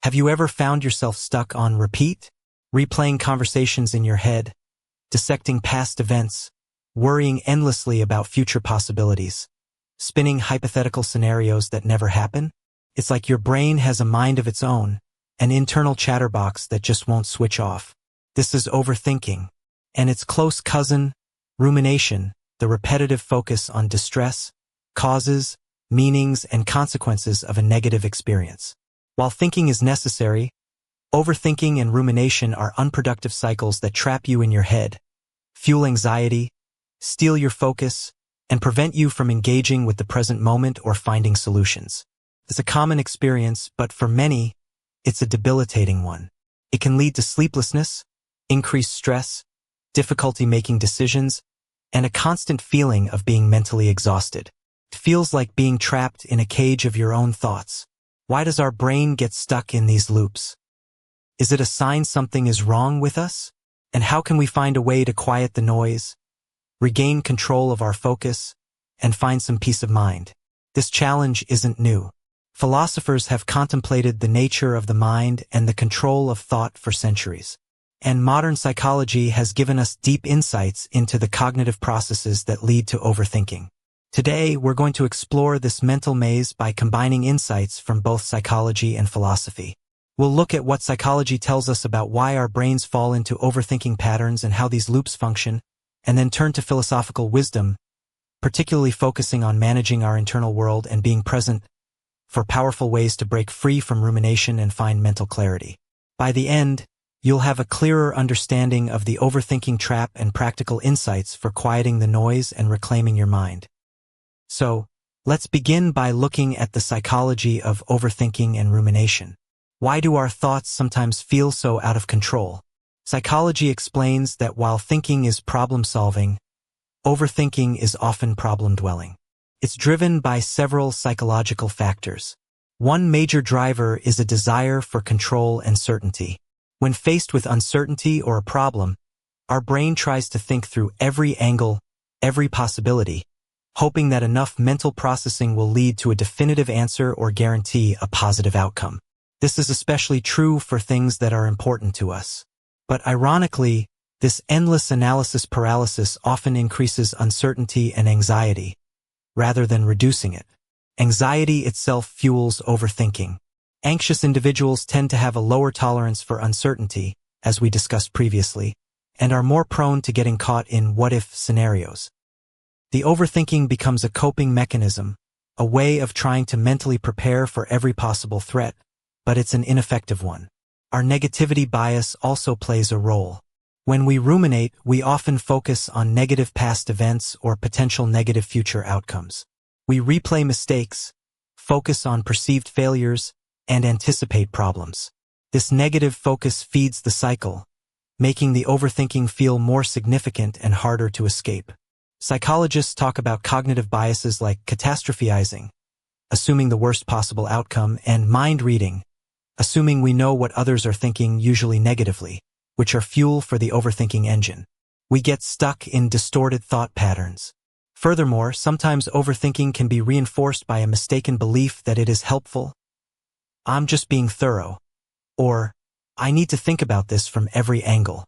Have you ever found yourself stuck on repeat, replaying conversations in your head, dissecting past events, worrying endlessly about future possibilities, spinning hypothetical scenarios that never happen? It's like your brain has a mind of its own, an internal chatterbox that just won't switch off. This is overthinking, and its close cousin, rumination, the repetitive focus on distress, causes, meanings, and consequences of a negative experience. While thinking is necessary, overthinking and rumination are unproductive cycles that trap you in your head, fuel anxiety, steal your focus, and prevent you from engaging with the present moment or finding solutions. It's a common experience, but for many, it's a debilitating one. It can lead to sleeplessness, increased stress, difficulty making decisions, and a constant feeling of being mentally exhausted. It feels like being trapped in a cage of your own thoughts. Why does our brain get stuck in these loops? Is it a sign something is wrong with us? And how can we find a way to quiet the noise, regain control of our focus, and find some peace of mind? This challenge isn't new. Philosophers have contemplated the nature of the mind and the control of thought for centuries. And modern psychology has given us deep insights into the cognitive processes that lead to overthinking. Today, we're going to explore this mental maze by combining insights from both psychology and philosophy. We'll look at what psychology tells us about why our brains fall into overthinking patterns and how these loops function, and then turn to philosophical wisdom, particularly focusing on managing our internal world and being present for powerful ways to break free from rumination and find mental clarity. By the end, you'll have a clearer understanding of the overthinking trap and practical insights for quieting the noise and reclaiming your mind. So, let's begin by looking at the psychology of overthinking and rumination. Why do our thoughts sometimes feel so out of control? Psychology explains that while thinking is problem-solving, overthinking is often problem-dwelling. It's driven by several psychological factors. One major driver is a desire for control and certainty. When faced with uncertainty or a problem, our brain tries to think through every angle, every possibility, hoping that enough mental processing will lead to a definitive answer or guarantee a positive outcome. This is especially true for things that are important to us. But ironically, this endless analysis paralysis often increases uncertainty and anxiety, rather than reducing it. Anxiety itself fuels overthinking. Anxious individuals tend to have a lower tolerance for uncertainty, as we discussed previously, and are more prone to getting caught in what-if scenarios. The overthinking becomes a coping mechanism, a way of trying to mentally prepare for every possible threat, but it's an ineffective one. Our negativity bias also plays a role. When we ruminate, we often focus on negative past events or potential negative future outcomes. We replay mistakes, focus on perceived failures, and anticipate problems. This negative focus feeds the cycle, making the overthinking feel more significant and harder to escape. Psychologists talk about cognitive biases like catastrophizing, assuming the worst possible outcome, and mind reading, assuming we know what others are thinking, usually negatively, which are fuel for the overthinking engine. We get stuck in distorted thought patterns. Furthermore, sometimes overthinking can be reinforced by a mistaken belief that it is helpful. I'm just being thorough. Or, I need to think about this from every angle.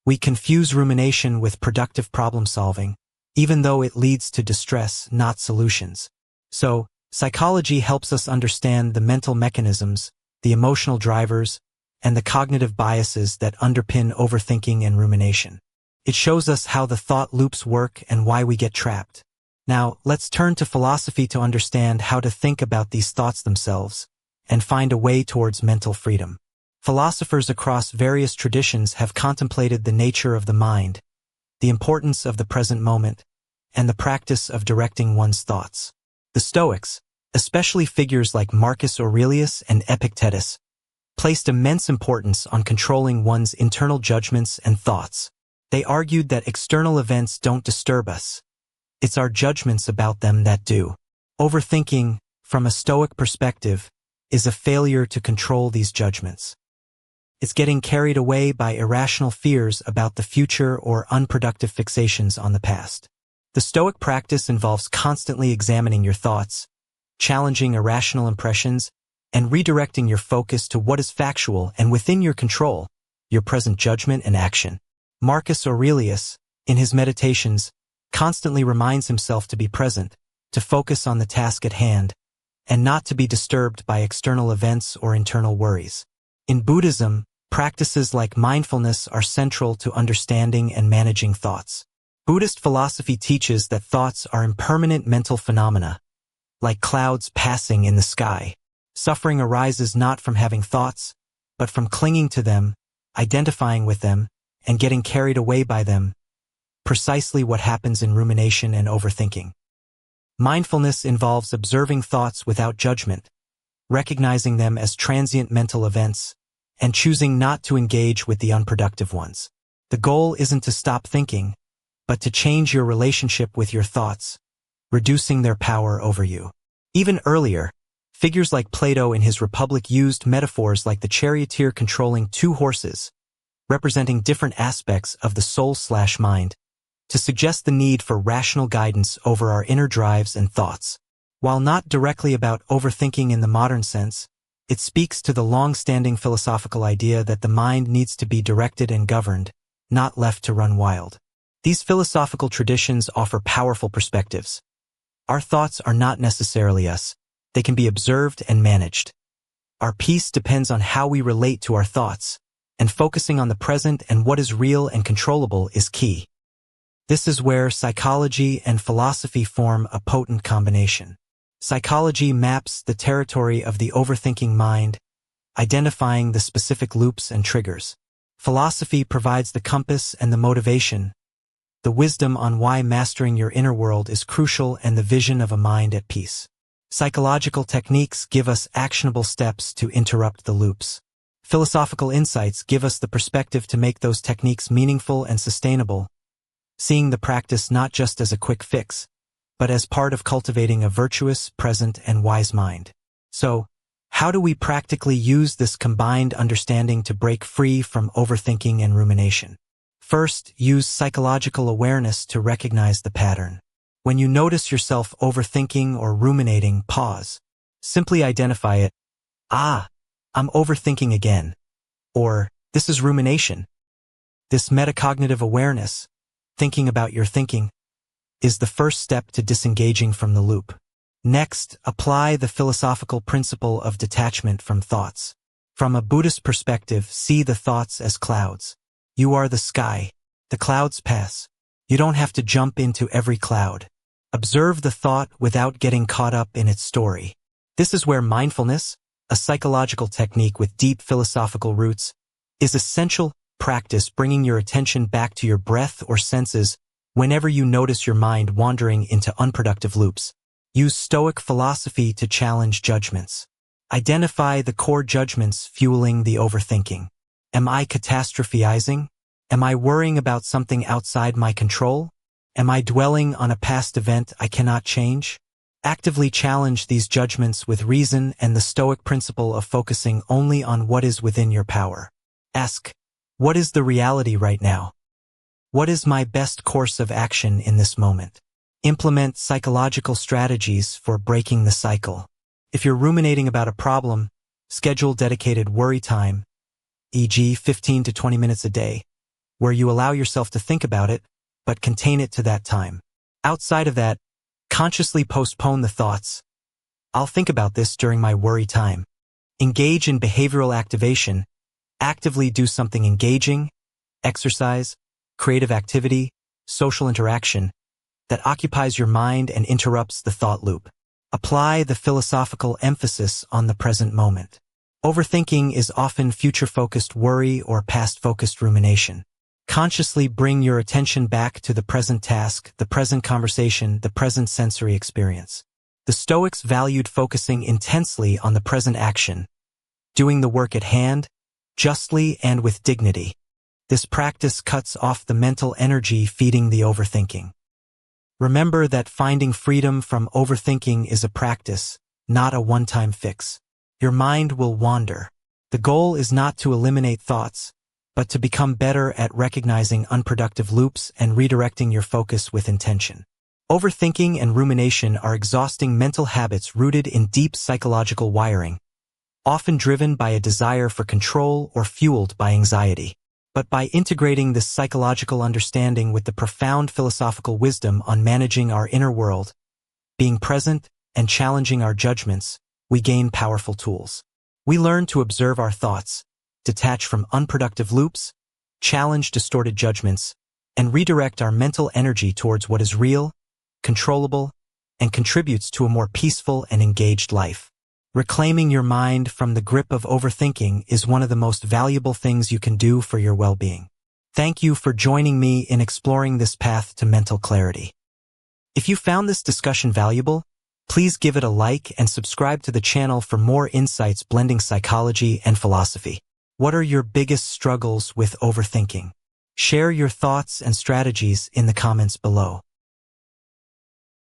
We confuse rumination with productive problem solving, even though it leads to distress, not solutions. So, psychology helps us understand the mental mechanisms, the emotional drivers, and the cognitive biases that underpin overthinking and rumination. It shows us how the thought loops work and why we get trapped. Now, let's turn to philosophy to understand how to think about these thoughts themselves and find a way towards mental freedom. Philosophers across various traditions have contemplated the nature of the mind, the importance of the present moment, and the practice of directing one's thoughts. The Stoics, especially figures like Marcus Aurelius and Epictetus, placed immense importance on controlling one's internal judgments and thoughts. They argued that external events don't disturb us. It's our judgments about them that do. Overthinking, from a Stoic perspective, is a failure to control these judgments. It's getting carried away by irrational fears about the future or unproductive fixations on the past. The Stoic practice involves constantly examining your thoughts, challenging irrational impressions, and redirecting your focus to what is factual and within your control, your present judgment and action. Marcus Aurelius, in his meditations, constantly reminds himself to be present, to focus on the task at hand, and not to be disturbed by external events or internal worries. In Buddhism, practices like mindfulness are central to understanding and managing thoughts. Buddhist philosophy teaches that thoughts are impermanent mental phenomena, like clouds passing in the sky. Suffering arises not from having thoughts, but from clinging to them, identifying with them, and getting carried away by them, precisely what happens in rumination and overthinking. Mindfulness involves observing thoughts without judgment, recognizing them as transient mental events, and choosing not to engage with the unproductive ones. The goal isn't to stop thinking, but to change your relationship with your thoughts, reducing their power over you. Even earlier, figures like Plato in his Republic used metaphors like the charioteer controlling two horses, representing different aspects of the soul/mind, to suggest the need for rational guidance over our inner drives and thoughts. While not directly about overthinking in the modern sense, it speaks to the long-standing philosophical idea that the mind needs to be directed and governed, not left to run wild. These philosophical traditions offer powerful perspectives. Our thoughts are not necessarily us. They can be observed and managed. Our peace depends on how we relate to our thoughts, and focusing on the present and what is real and controllable is key. This is where psychology and philosophy form a potent combination. Psychology maps the territory of the overthinking mind, identifying the specific loops and triggers. Philosophy provides the compass and the motivation, the wisdom on why mastering your inner world is crucial and the vision of a mind at peace. Psychological techniques give us actionable steps to interrupt the loops. Philosophical insights give us the perspective to make those techniques meaningful and sustainable, seeing the practice not just as a quick fix, but as part of cultivating a virtuous, present, and wise mind. So, how do we practically use this combined understanding to break free from overthinking and rumination? First, use psychological awareness to recognize the pattern. When you notice yourself overthinking or ruminating, pause. Simply identify it. I'm overthinking again. Or, this is rumination. This metacognitive awareness, thinking about your thinking, is the first step to disengaging from the loop. Next, apply the philosophical principle of detachment from thoughts. From a Buddhist perspective, see the thoughts as clouds. You are the sky. The clouds pass. You don't have to jump into every cloud. Observe the thought without getting caught up in its story. This is where mindfulness, a psychological technique with deep philosophical roots, is essential. Practice bringing your attention back to your breath or senses whenever you notice your mind wandering into unproductive loops. Use Stoic philosophy to challenge judgments. Identify the core judgments fueling the overthinking. Am I catastrophizing? Am I worrying about something outside my control? Am I dwelling on a past event I cannot change? Actively challenge these judgments with reason and the Stoic principle of focusing only on what is within your power. Ask, what is the reality right now? What is my best course of action in this moment? Implement psychological strategies for breaking the cycle. If you're ruminating about a problem, schedule dedicated worry time, e.g. 15 to 20 minutes a day, where you allow yourself to think about it, but contain it to that time. Outside of that, consciously postpone the thoughts. I'll think about this during my worry time. Engage in behavioral activation. Actively do something engaging, exercise, creative activity, social interaction, that occupies your mind and interrupts the thought loop. Apply the philosophical emphasis on the present moment. Overthinking is often future-focused worry or past-focused rumination. Consciously bring your attention back to the present task, the present conversation, the present sensory experience. The Stoics valued focusing intensely on the present action, doing the work at hand, justly and with dignity. This practice cuts off the mental energy feeding the overthinking. Remember that finding freedom from overthinking is a practice, not a one-time fix. Your mind will wander. The goal is not to eliminate thoughts, but to become better at recognizing unproductive loops and redirecting your focus with intention. Overthinking and rumination are exhausting mental habits rooted in deep psychological wiring, often driven by a desire for control or fueled by anxiety. But by integrating this psychological understanding with the profound philosophical wisdom on managing our inner world, being present and challenging our judgments, we gain powerful tools. We learn to observe our thoughts, detach from unproductive loops, challenge distorted judgments, and redirect our mental energy towards what is real, controllable, and contributes to a more peaceful and engaged life. Reclaiming your mind from the grip of overthinking is one of the most valuable things you can do for your well-being. Thank you for joining me in exploring this path to mental clarity. If you found this discussion valuable, please give it a like and subscribe to the channel for more insights blending psychology and philosophy. What are your biggest struggles with overthinking? Share your thoughts and strategies in the comments below.